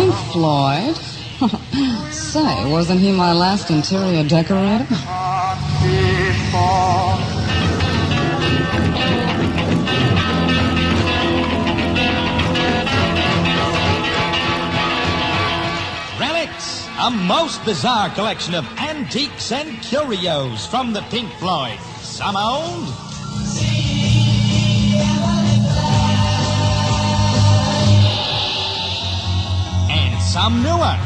Pink Floyd? Say, wasn't he my last interior decorator? Relics, a most bizarre collection of antiques and curios from the Pink Floyd. Some old, and some newer.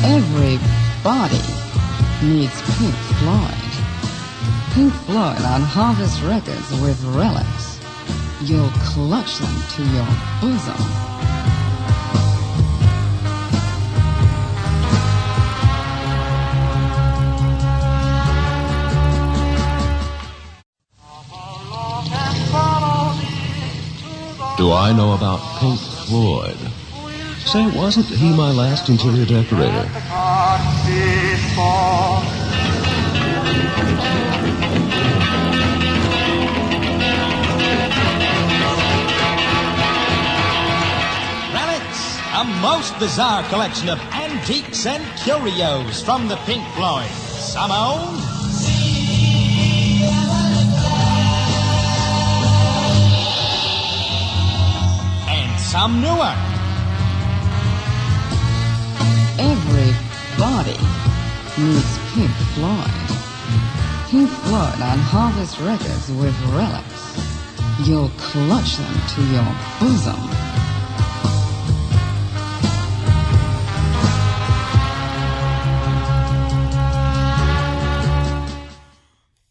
Everybody needs Pink Floyd. Pink Floyd on Harvest Records with Relics. You'll clutch them to your bosom. Do I know about Pink Floyd? Say, wasn't he my last interior decorator? Relics, a most bizarre collection of antiques and curios from the Pink Floyd. Some old, and some newer. Everybody needs Pink Floyd. Pink Floyd on Harvest Records with Relics. You'll clutch them to your bosom.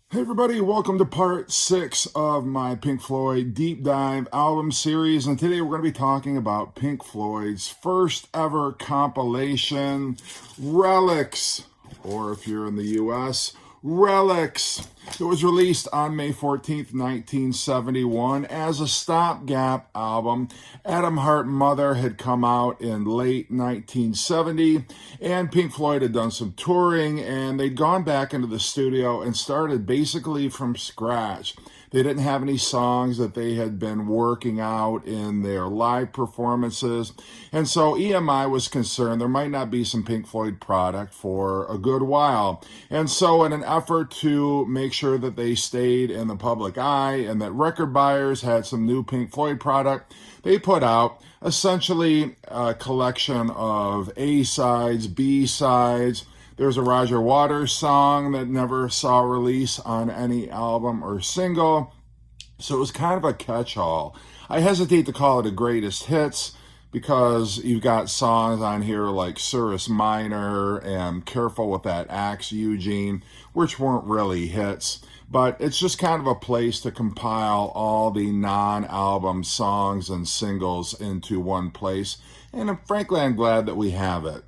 Hey everybody, welcome to part 6 of my Pink Floyd Deep Dive album series, and today we're going to be talking about Pink Floyd's first ever compilation, Relics, or if you're in the US, Relics. It was released on May 14th, 1971 as a stopgap album. Adam Hart Mother had come out in late 1970, and Pink Floyd had done some touring, and they'd gone back into the studio and started basically from scratch. They didn't have any songs that they had been working out in their live performances. And so EMI was concerned there might not be some Pink Floyd product for a good while. And so in an effort to make sure that they stayed in the public eye and that record buyers had some new Pink Floyd product, they put out essentially a collection of A-sides, B-sides. There's a Roger Waters song that never saw release on any album or single. So it was kind of a catch-all. I hesitate to call it a greatest hits because you've got songs on here like Cirrus Minor and Careful with That Axe, Eugene, which weren't really hits. But it's just kind of a place to compile all the non-album songs and singles into one place. And frankly, I'm glad that we have it.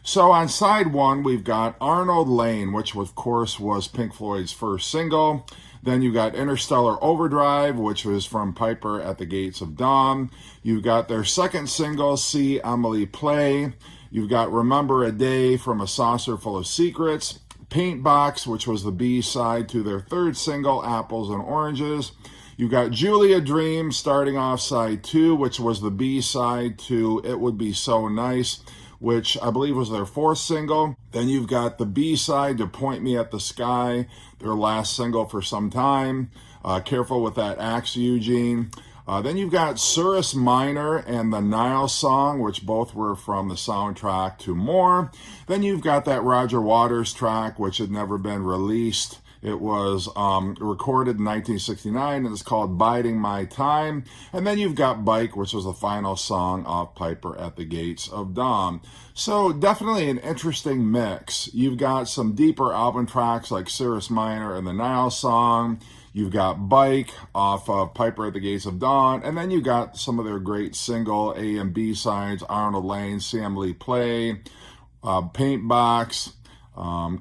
So on side 1, we've got Arnold Lane, which of course was Pink Floyd's first single. Then you got Interstellar Overdrive, which was from Piper at the Gates of Dawn. You've got their second single, See Emily Play. You've got Remember a Day from A Saucer Full of Secrets. Paint Box, which was the B-side to their third single, Apples and Oranges. You've got Julia Dream starting off side 2, which was the B-side to It Would Be So Nice, which I believe was their fourth single. Then you've got the B-side to Point Me at the Sky, their last single for some time. Careful with That Axe, Eugene. Then you've got Cirrus Minor and the Nile Song, which both were from the soundtrack to More. Then you've got that Roger Waters track, which had never been released. It was recorded in 1969, and it's called Biding My Time. And then you've got Bike, which was the final song off Piper at the Gates of Dawn. So definitely an interesting mix. You've got some deeper album tracks like Cirrus Minor and the Nile Song. You've got Bike off of Piper at the Gates of Dawn. And then you've got some of their great single A and B sides, Arnold Lane, See Emily Play, Paint Box.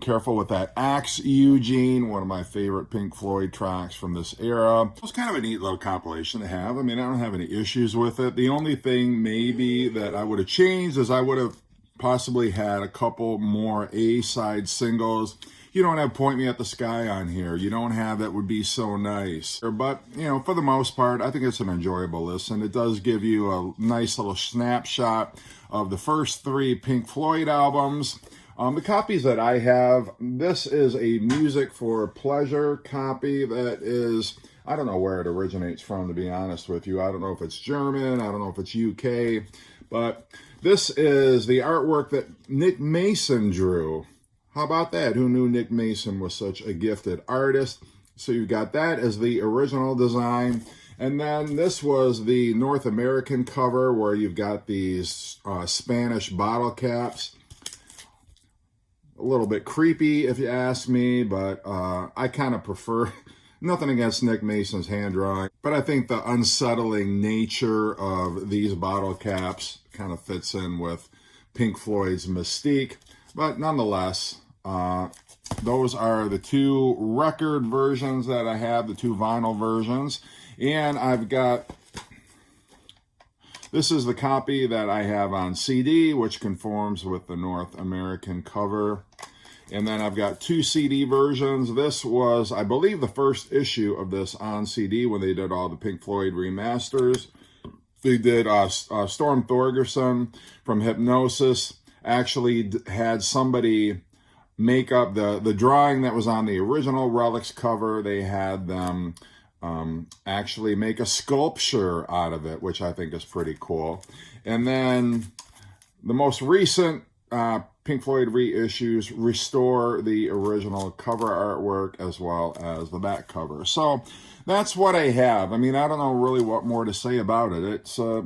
Careful with That Axe, Eugene, one of my favorite Pink Floyd tracks from this era. It was kind of a neat little compilation to have. I mean, I don't have any issues with it. The only thing maybe that I would have changed is I would have possibly had a couple more A-side singles. You don't have Point Me at the Sky on here. You don't have That Would Be So Nice. But, you know, for the most part, I think it's an enjoyable listen. It does give you a nice little snapshot of the first 3 Pink Floyd albums. The copies that I have, this is a Music for Pleasure copy that is, I don't know where it originates from, to be honest with you. I don't know if it's German, I don't know if it's UK, but this is the artwork that Nick Mason drew. How about that? Who knew Nick Mason was such a gifted artist? So you've got that as the original design. And then this was the North American cover where you've got these Spanish bottle caps. A little bit creepy if you ask me, but I kind of prefer, nothing against Nick Mason's hand drawing, but I think the unsettling nature of these bottle caps kind of fits in with Pink Floyd's mystique. But nonetheless, those are the 2 record versions that I have, the 2 vinyl versions. And I've got, this is the copy that I have on CD, which conforms with the North American cover. And then I've got 2 CD versions. This was, I believe, the first issue of this on CD when they did all the Pink Floyd remasters. They did Storm Thorgerson from Hypnosis actually had somebody make up the drawing that was on the original Relics cover. They had them actually make a sculpture out of it, which I think is pretty cool. And then the most recent Pink Floyd reissues restore the original cover artwork as well as the back cover. So that's what I have. I mean, I don't know really what more to say about it. It's a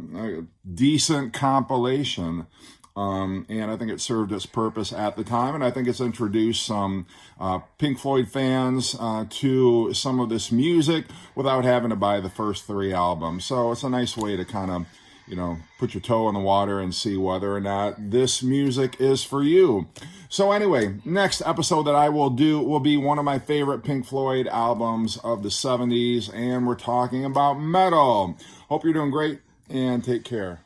decent compilation. And I think it served its purpose at the time, and I think it's introduced some Pink Floyd fans to some of this music without having to buy the first 3 albums. So it's a nice way to kind of, you know, put your toe in the water and see whether or not this music is for you. So anyway, next episode that I will do will be one of my favorite Pink Floyd albums of the 70s, and we're talking about metal. Hope you're doing great, and take care.